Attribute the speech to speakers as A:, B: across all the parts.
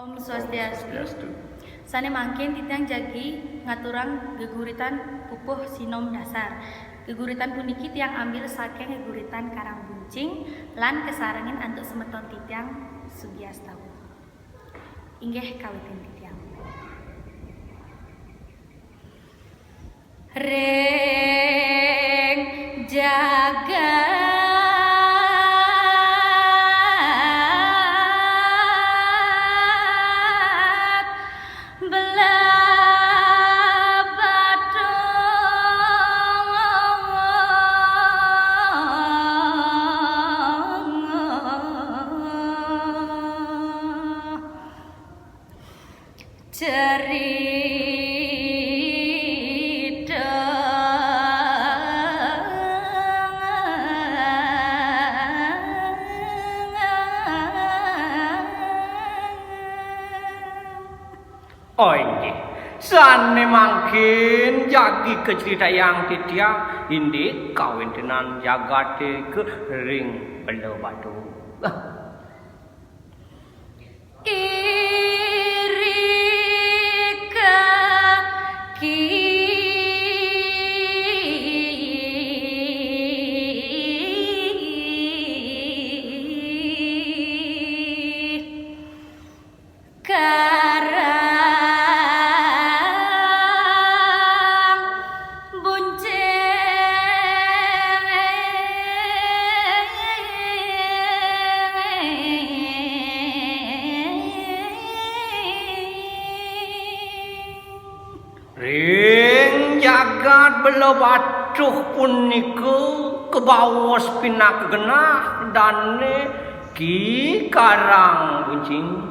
A: Om Swastiastu. Sane mangkin titiang jagi ngaturang geguritan pupuh sinom dasar. Geguritan puniki tiang ambil saking geguritan Karang Buncing lan kesarengin antuk semeton titiang Sugiastawa. Inggih kawitin titiang. Reng jaga cerita
B: oh ini sane mangkin jagi ke cerita yang titia ini kawin tenan jagate ke ring belo batu ring jagat belo batuh puniku kebawas pinak genah dane ki Karang Buncing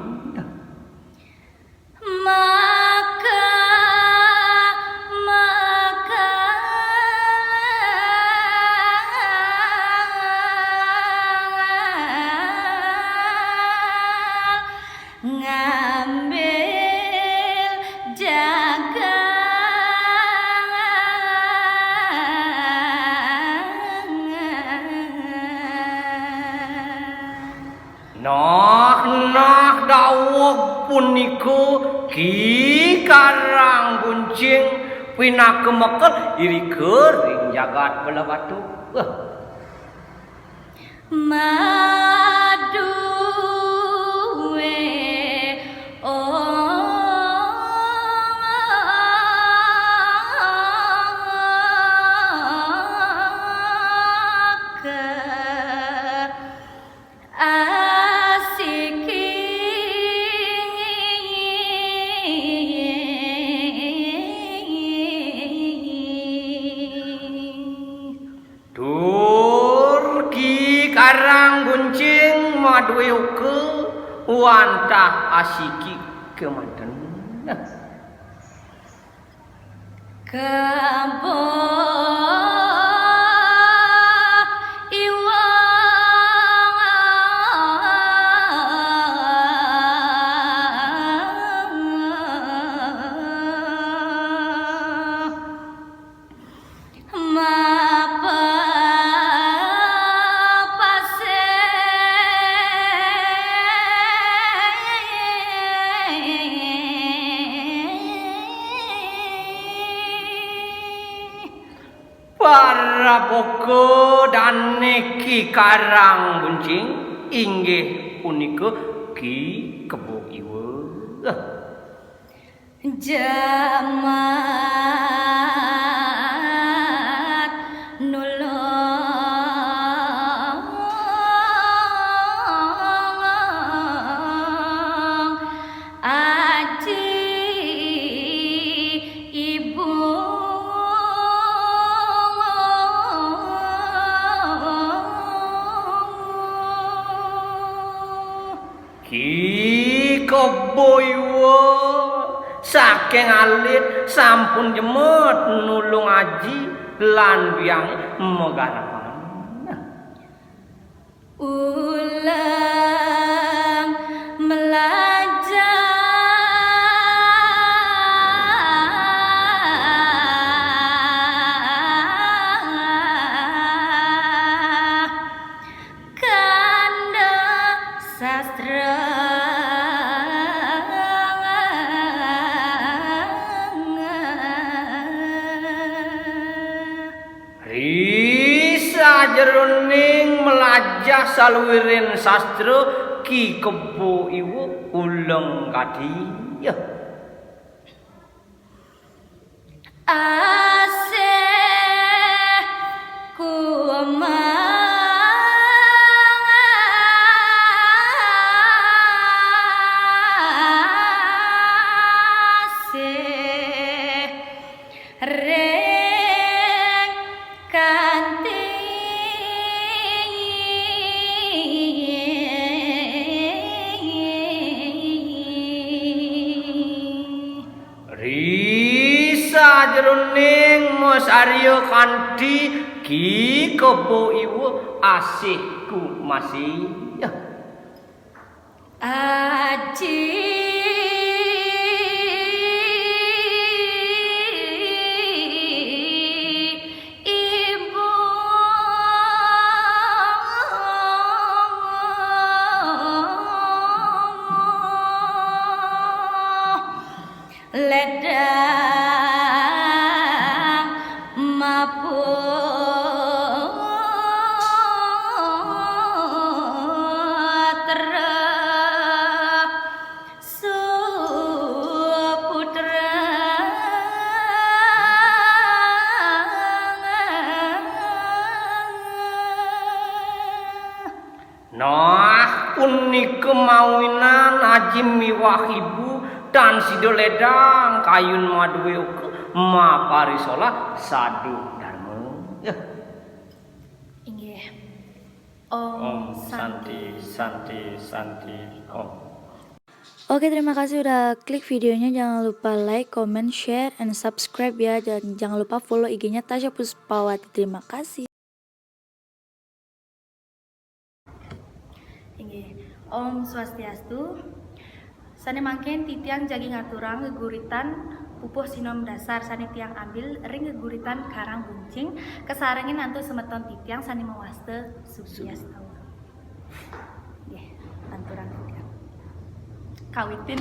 A: ngambil jaga
B: nah dawuh puniku ki Karang Buncing pinak meket iri kering jagat belo batu
A: madu
B: Karang Buncing maduwe uke wantah asiki kemanten
A: kebo
B: para boko dane ki Karang Buncing inggih punika ki kebo iwe
A: jamat nulung aji ibu
B: ki kebo iwe saking alit sampun jemut nulung aji lan biang megarapan
A: ulang melajar kanda sastra
B: sajeroning melajah saluwiring sastra Ki Kebo iku uleng kadhiya.
A: Asih ku masih ring kanthi
B: Risa jroning Mas Arya kanthi Ki Kebo iku asihku masih ya.
A: Aji ibu ledang maputra suputra
B: Nah, punika mawinan Haji miwah ibu dan Sido Ledang kayun maduwe uga maparisola sadu dharma. Ya.
A: inggih Om Santi.
B: Om.
C: Oke, terima kasih udah klik videonya. Jangan lupa like, comment, share, and subscribe ya. Dan jangan lupa follow IG-nya Tasya Puspawati. Terima kasih.
A: Inggih. Om Swastiastu. Sane mangken titiang jagi ngaturang geguritan pupuh sinom dasar sane tiang ambil ring geguritan karang buncing kesarengin nantu semeton titiang sane mewaste Swastiastu. Nggih, anturang titiang. Kawitin.